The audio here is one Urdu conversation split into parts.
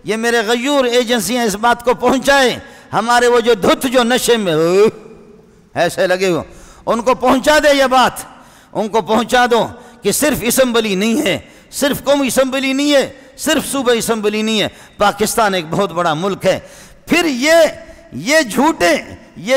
یہ میرے غیور ایجنسیاں اس بات کو پہنچائیں، ہمارے وہ جو دھت جو نشے میں ایسے لگے ہو، ان کو پہنچا دے یہ بات، ان کو پہنچا دو کہ صرف اسمبلی نہیں ہے، صرف قومی اسمبلی نہیں ہے، صرف صوبہ اسمبلی نہیں ہے، پاکستان ایک بہت بڑا ملک ہے۔ پھر یہ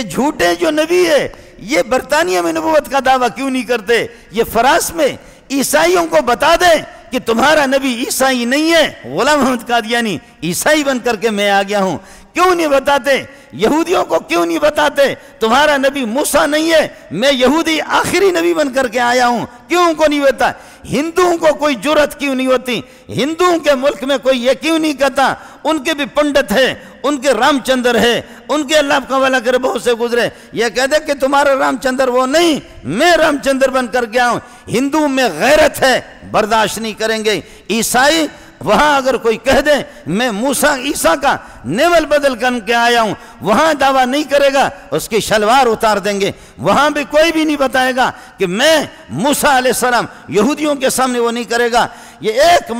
جھوٹے جو نبی ہے، یہ برطانیہ میں نبوت کا دعویٰ کیوں نہیں کرتے؟ یہ فرانس میں عیسائیوں کو بتا دیں کہ تمہارا نبی عیسائی نہیں ہے، غلام محمد قادیانی عیسائی بن کر کے میں آ گیا ہوں، کیوں نہیں بتاتے؟ یہودیوں کو کیوں نہیں بتاتے تمہارا نبی موسیٰ نہیں ہے، میں یہودی آخری نبی بن کر کے آیا ہوں، کیوں ان کو نہیں بتا؟ ہندوؤں کو کوئی جرأت کیوں نہیں ہوتی؟ ہندوؤں کے ملک میں کوئی یہ کیوں نہیں کہتا؟ ان کے بھی پنڈت ہے، ان کے رام چندر ہے، ان کے اللہ کا والا کرے بہت سے گزرے، یہ کہہ دے کہ تمہارا رام چندر وہ نہیں، میں رام چندر بن کر کے آؤں۔ ہندو میں غیرت ہے، برداشت نہیں کریں گے۔ عیسائی وہاں اگر کوئی کہہ دے میں موسیٰ عیسیٰ کا نیول بدل کر کے آیا ہوں، وہاں دعویٰ نہیں کرے گا، اس کی شلوار اتار دیں گے۔ وہاں بھی کوئی بھی نہیں بتائے گا کہ میں موسیٰ علیہ السلام، یہودیوں کے سامنے وہ نہیں کرے گا۔ یہ ایک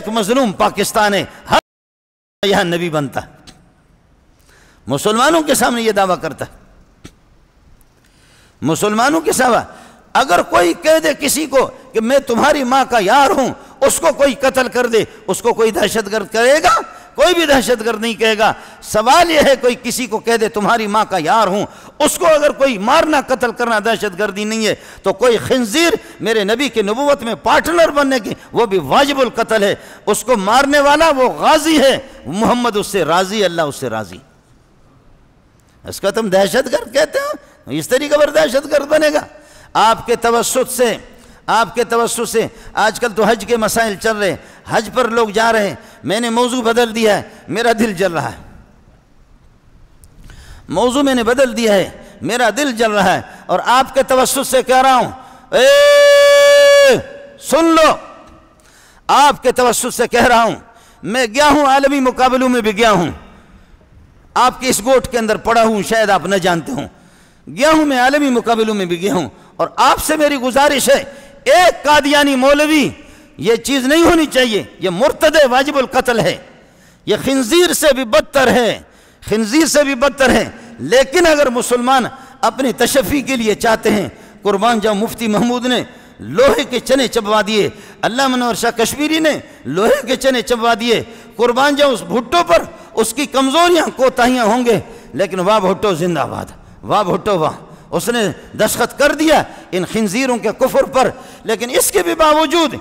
مظلوم پاکستان ہے، ہر یہاں نبی بنتا، مسلمانوں کے سامنے یہ دعویٰ کرتا ہے، مسلمانوں کے سامنے۔ اگر کوئی کہہ دے کسی کو کہ میں تمہاری ماں کا یار ہوں، اس کو کوئی قتل کر دے، اس کو کوئی دہشت گرد کرے گا؟ کوئی بھی دہشت گرد نہیں کہے گا۔ سوال یہ ہے کوئی کسی کو کہہ دے تمہاری ماں کا یار ہوں، اس کو اگر کوئی مارنا قتل کرنا دہشت گردی نہیں ہے، تو کوئی خنزیر میرے نبی کی نبوت میں پارٹنر بننے کی وہ بھی واجب القتل ہے۔ اس کو مارنے والا وہ غازی ہے، محمد اس سے راضی، اللہ اس سے راضی۔ اس کا تم دہشت گرد کہتے ہو؟ اس طریقے پر دہشت گرد بنے گا؟ آپ کے توسط سے آج کل تو حج کے مسائل چل رہے ہیں، حج پر لوگ جا رہے ہیں، میں نے موضوع بدل دیا ہے، میرا دل جل رہا ہے، موضوع میں نے بدل دیا ہے، میرا دل جل رہا ہے، اور آپ کے توسط سے کہہ رہا ہوں، سن لو، آپ کے توسط سے کہہ رہا ہوں، میں گیا ہوں عالمی مقابلوں میں بھی گیا ہوں، آپ کی اس گوٹ کے اندر پڑا ہوں، شاید آپ نہ جانتے ہوں، گیا ہوں میں عالمی مقابلوں میں بھی گیا ہوں، اور آپ سے میری گزارش ہے، ایک قادیانی مولوی، یہ چیز نہیں ہونی چاہیے، یہ مرتد واجب القتل ہے، یہ خنزیر سے بھی بدتر ہے، خنزیر سے بھی بدتر ہے۔ لیکن اگر مسلمان اپنی تشفی کے لیے چاہتے ہیں، قربان جاؤں مفتی محمود نے لوہے کے چنے چبوا دیے، علامہ منور شاہ کشمیری نے لوہے کے چنے چبوا دیے، قربان جاؤں اس بھٹو پر اس کی کمزوریاں کوتاہیاں ہوں گے، لیکن واہ بھٹو زندہ باد، واہ بھٹو واہ، اس نے دستخط کر دیا ان خنزیروں کے کفر پر۔ لیکن اس کے باوجود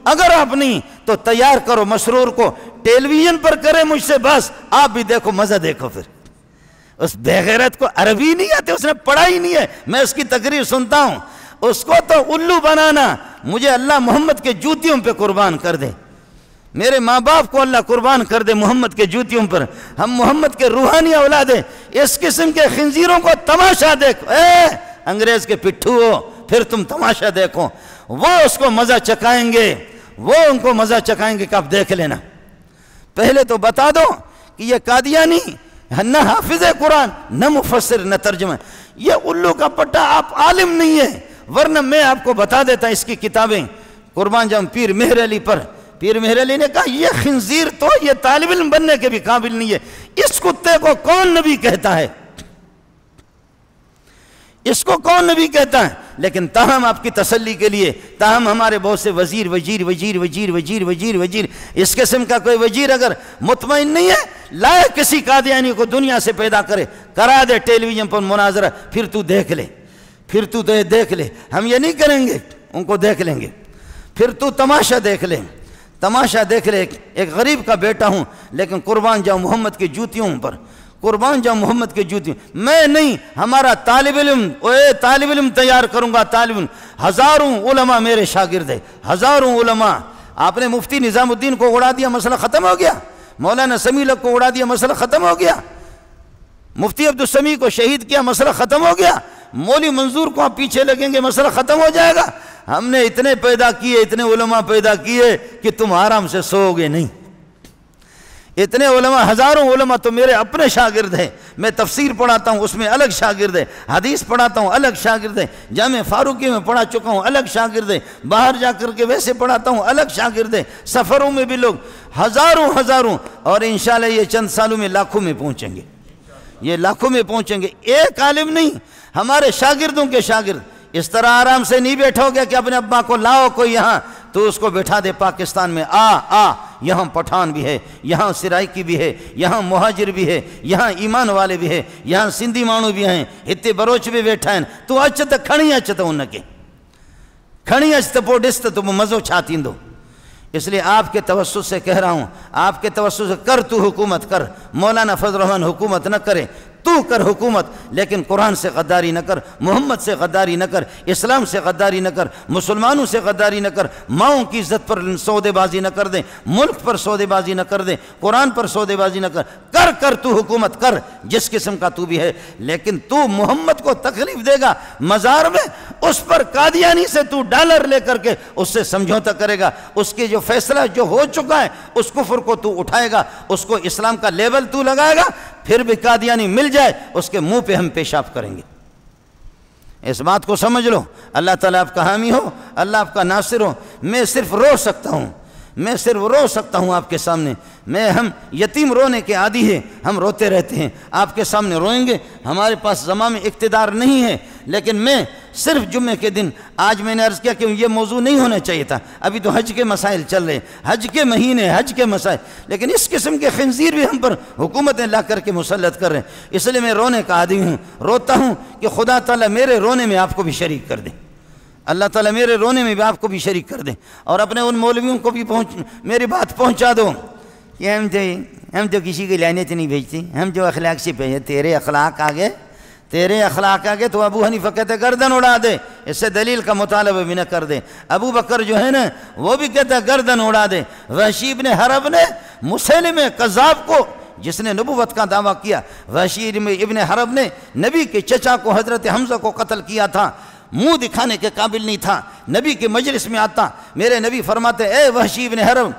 اگر آپ نہیں تو تیار کرو مسرور کو، ٹیلی ویژن پر کرے مجھ سے بس، آپ بھی دیکھو، مزہ دیکھو۔ پھر اس بے غیرت کو عربی نہیں آتے، اس نے پڑھا ہی نہیں ہے، میں اس کی تقریر سنتا ہوں، اس کو تو الو بنانا، مجھے اللہ محمد کے جوتیوں پہ قربان کر دے، میرے ماں باپ کو اللہ قربان کر دے محمد کے جوتیوں پر، ہم محمد کے روحانی اولاد ہیں۔ اس قسم کے خنزیروں کو تماشا دیکھو، انگریز کے پٹھو ہو، پھر تم تماشا دیکھو، وہ اس کو مزہ چکائیں گے، وہ ان کو مزہ چکائیں گے کہ آپ دیکھ لینا۔ پہلے تو بتا دو کہ یہ قادیانی نہ حافظ قرآن، نہ مفسر، نہ ترجمہ، یہ الو کا پٹا، آپ عالم نہیں ہے، ورنہ میں آپ کو بتا دیتا اس کی کتابیں۔ قربان جاؤں پیر مہر علی پر، پیر مہر علی نے کہا یہ خنزیر تو یہ طالب علم بننے کے بھی قابل نہیں ہے، اس کتے کو کون نبی کہتا ہے، اس کو کون نبی کہتا ہے؟ لیکن تاہم آپ کی تسلی کے لیے، تاہم ہمارے بہت سے وزیر اس قسم کا کوئی وزیر اگر مطمئن نہیں ہے، لائے کسی قادیانی کو دنیا سے پیدا کرے، کرا دے ٹیلی ویژن پر مناظرہ، پھر تو دیکھ لے، ہم یہ نہیں کریں گے، ان کو دیکھ لیں گے، پھر تو تماشا دیکھ لے، ایک غریب کا بیٹا ہوں، لیکن قربان جاؤں محمد کی جوتیوں پر، قربان جاؤں محمد کی جوتیوں، میں نہیں، ہمارا طالب علم تیار کروں گا، طالب علم، ہزاروں علماء میرے شاگرد ہیں، ہزاروں علماء۔ آپ نے مفتی نظام الدین کو اڑا دیا، مسئلہ ختم ہو گیا، مولانا سمیع الحق کو اڑا دیا، مسئلہ ختم ہو گیا، مفتی عبدالسمیع کو شہید کیا، مسئلہ ختم ہو گیا، مولوی منظور کو آپ پیچھے لگیں گے، مسئلہ ختم ہو جائے گا۔ ہم نے اتنے پیدا کیے، اتنے علماء پیدا کیے کہ تم آرام سے سو گے نہیں، اتنے علماء، ہزاروں علماء تو میرے اپنے شاگرد ہیں. میں تفسیر پڑھاتا ہوں اس میں الگ شاگرد ہے، حدیث پڑھاتا ہوں الگ شاگرد ہے، جامع فاروقی میں پڑھا چکا ہوں الگ شاگرد ہے، باہر جا کر کے ویسے پڑھاتا ہوں الگ شاگرد ہے، سفروں میں بھی لوگ ہزاروں، اور انشاءاللہ یہ چند سالوں میں لاکھوں میں پہنچیں گے. یہ لاکھوں میں پہنچیں گے. ایک عالم نہیں، ہمارے شاگردوں کے شاگرد. اس طرح آرام سے نہیں بیٹھو گے کہ اپنے ابا کو لاؤ کوئی یہاں تو اس کو بٹھا دے پاکستان میں، آ یہاں پٹھان بھی ہے، یہاں سرائکی بھی ہے، یہاں مہاجر بھی ہے، یہاں ایمان والے بھی ہے، یہاں سندھی مانو بھی ہیں، ہتے بروچ بھی بیٹھا ہیں. تو اچ تو کھڑی اچ تو ان کے کھڑی اچ تو پو ڈس تو تم مزو چھا تھیندو. اس لیے آپ کے توسط سے کہہ رہا ہوں، آپ کے توسط سے کر، تو حکومت کر. مولانا فضل الرحمن حکومت نہ کرے، تو کر حکومت، لیکن قرآن سے غداری نہ کر، محمد سے غداری نہ کر، اسلام سے غداری نہ کر، مسلمانوں سے غداری نہ کر، ماؤں کی عزت پر سودے بازی نہ کر دیں، ملک پر سودے بازی نہ کر دیں، قرآن پر سودے بازی نہ کر تو حکومت کر جس قسم کا تو بھی ہے. لیکن تو محمد کو تکلیف دے گا مزار میں، اس پر قادیانی سے تو ڈالر لے کر کے اس سے سمجھوتا کرے گا، اس کے جو فیصلہ جو ہو چکا ہے اس کفر کو تو اٹھائے گا، اس کو اسلام کا لیبل تو لگائے گا، پھر بھی قادیانی مل جائے اس کے منہ پہ ہم پیشاب کریں گے. اس بات کو سمجھ لو. اللہ تعالیٰ آپ کا حامی ہو، اللہ آپ کا ناصر ہو. میں صرف رو سکتا ہوں آپ کے سامنے. ہم یتیم رونے کے عادی ہیں، ہم روتے رہتے ہیں، آپ کے سامنے روئیں گے. ہمارے پاس زمان میں اقتدار نہیں ہے، لیکن میں صرف جمعے کے دن، آج میں نے عرض کیا کہ یہ موضوع نہیں ہونا چاہیے تھا، ابھی تو حج کے مسائل چل رہے ہیں، حج کے مہینے، حج کے مسائل، لیکن اس قسم کے خنزیر بھی ہم پر حکومتیں لا کر کے مسلط کر رہے ہیں. اس لیے میں رونے کا عادی ہوں، روتا ہوں کہ خدا تعالیٰ میرے رونے میں آپ کو بھی شریک کر دیں، اللہ تعالیٰ میرے رونے میں بھی آپ کو بھی شریک کر دیں. اور اپنے ان مولویوں کو بھی میری بات پہنچا دو کہ ہم تو کسی کی لعنت نہیں بھیجتے، ہم جو اخلاق سے بھیجے. تیرے اخلاق آگے تو ابو حنیفہ کہتے گردن اڑا دے، اس سے دلیل کا مطالبہ بھی نہ کر دے. ابو بکر جو ہے نا وہ بھی کہتا گردن اڑا دے. وحشی ابن حرب نے مسیلم کذاب کو، جس نے نبوت کا دعویٰ کیا، وحشی ابن حرب نے نبی کے چچا کو حضرت حمزہ کو قتل کیا تھا، منہ دکھانے کے قابل نہیں تھا. نبی کے مجلس میں آتا، میرے نبی فرماتے اے وحشی ابن حرب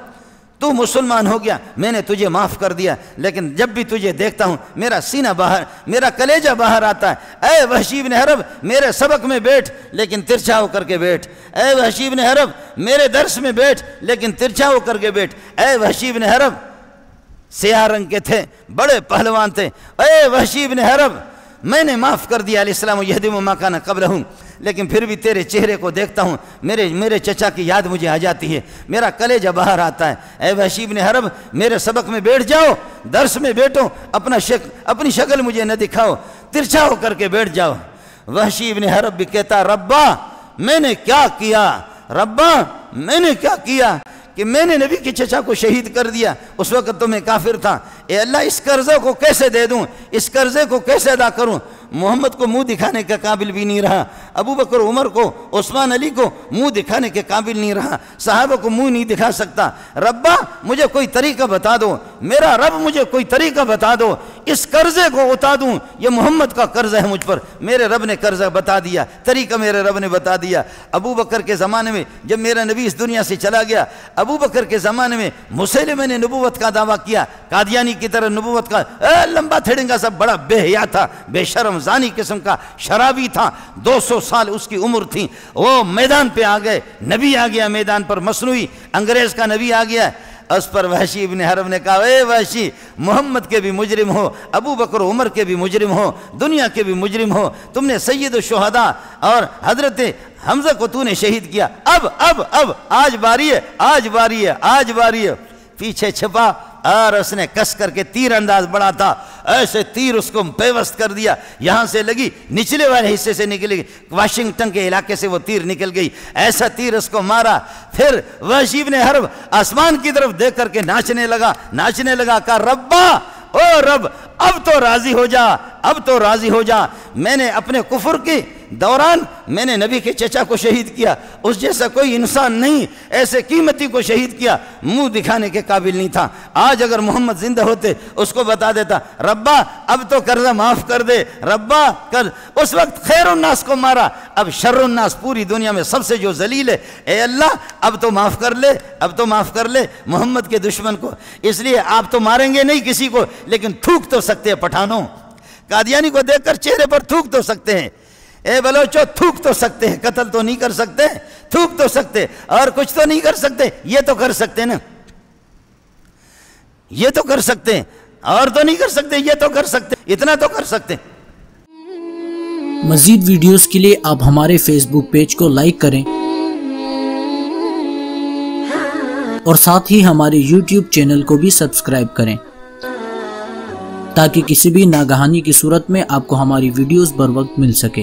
تو مسلمان ہو گیا، میں نے تجھے معاف کر دیا، لیکن جب بھی تجھے دیکھتا ہوں میرا سینہ باہر، میرا کلیجہ باہر آتا ہے. اے وحشی بن حرب میرے سبق میں بیٹھ لیکن ترچھا ہو کر کے بیٹھ. اے وحشی بن حرب میرے درس میں بیٹھ لیکن ترچھا ہو کر کے بیٹھ. اے وحشی بن حرب، سیاہ رنگ کے تھے، بڑے پہلوان تھے. اے وحشی بن حرب میں نے معاف کر دیا، علیہ السلام یہدم ما کان قبلہم، لیکن پھر بھی تیرے چہرے کو دیکھتا ہوں میرے چچا کی یاد مجھے آ جاتی ہے، میرا کلیجہ باہر آتا ہے. اے وحشی بن حرب میرے سبق میں بیٹھ جاؤ، درس میں بیٹھو، اپنی شکل مجھے نہ دکھاؤ، ترچھا ہو کر کے بیٹھ جاؤ. وحشی بن حرب بھی کہتا ربا میں نے کیا کیا کہ میں نے نبی کے چچا کو شہید کر دیا. اس وقت تو میں کافر تھا. اے اللہ اس قرضے کو کیسے دے دوں، اس قرضے کو کیسے ادا کروں. محمد کو منہ دکھانے کے قابل بھی نہیں رہا، ابو بکر عمر کو، عثمان علی کو منہ دکھانے کے قابل نہیں رہا، صحابہ کو منہ نہیں دکھا سکتا. ربا مجھے کوئی طریقہ بتا دو، میرا رب مجھے کوئی طریقہ بتا دو، اس قرضے کو اتار دوں. یہ محمد کا قرض ہے مجھ پر، میرے رب نے قرضہ بتا دیا، طریقہ میرے رب نے بتا دیا. ابو بکر کے زمانے میں جب میرا نبی اس دنیا سے چلا گیا، ابو بکر کے زمانے میں مسیلمہ نے نبوت کا دعویٰ کیا، قادیانی کی طرح نبوت کا، لمبا تھڑنگا سب، بڑا بے حیا تھا، بے شرم زانی قسم کا، شرابی تھا، 200 سال اس کی عمر تھی. وہ میدان پہ آ گئے، نبی آ گیا میدان پر، مصنوعی انگریز کا نبی آ گیا. اس پر وحشی ابن حرب نے کہا اے وحشی محمد کے بھی مجرم ہو، ابو بکر عمر کے بھی مجرم ہو، دنیا کے بھی مجرم ہو، تم نے سید الشہداء اور حضرت حمزہ کو تو نے شہید کیا. اب آج باری ہے. پیچھے چھپا اور اس نے کس کر کے تیر انداز بڑا تھا، ایسے تیر اس کو پیوست کر دیا، یہاں سے لگی نچلے والے حصے سے نکل گئی، واشنگٹن کے علاقے سے وہ تیر نکل گئی، ایسا تیر اس کو مارا. پھر وحشی بن حرب آسمان کی طرف دیکھ کر کے ناچنے لگا، کہا ربا او رب اب تو راضی ہو جا، اب تو راضی ہو جا، میں نے اپنے کفر کے دوران میں نے نبی کے چچا کو شہید کیا، اس جیسا کوئی انسان نہیں ایسے قیمتی کو شہید کیا، منہ دکھانے کے قابل نہیں تھا۔ آج اگر محمد زندہ ہوتے اس کو بتا دیتا ربا اب تو قرضہ معاف کر دے، ربا کر، اس وقت خیر الناس کو مارا، اب شر الناس پوری دنیا میں سب سے جو ذلیل ہے، اے اللہ اب تو معاف کر لے، اب تو معاف کر لے محمد کے دشمن کو۔ اس لیے آپ تو ماریں گے نہیں کسی کو، لیکن تھوک تو سکتے ہیں پٹھانوں، قادیانی کو دیکھ کر چہرے پر تھوک تو سکتے ہیں، اے بلوچو تھوک تو سکتے ہیں، قتل تو نہیں کر سکتے، تھوک تو سکتے، اور کچھ تو نہیں کر سکتے، یہ تو کر سکتے نا، یہ تو کر سکتے ہیں، اور تو نہیں کر سکتے، یہ تو کر سکتے، اتنا تو کر سکتے۔ مزید ویڈیوز کے لیے آپ ہمارے فیس بک پیج کو لائک کریں اور ساتھ ہی ہمارے یوٹیوب چینل کو بھی سبسکرائب کریں تاکہ کسی بھی ناگہانی کی صورت میں آپ کو ہماری ویڈیوز بر وقت مل سکے۔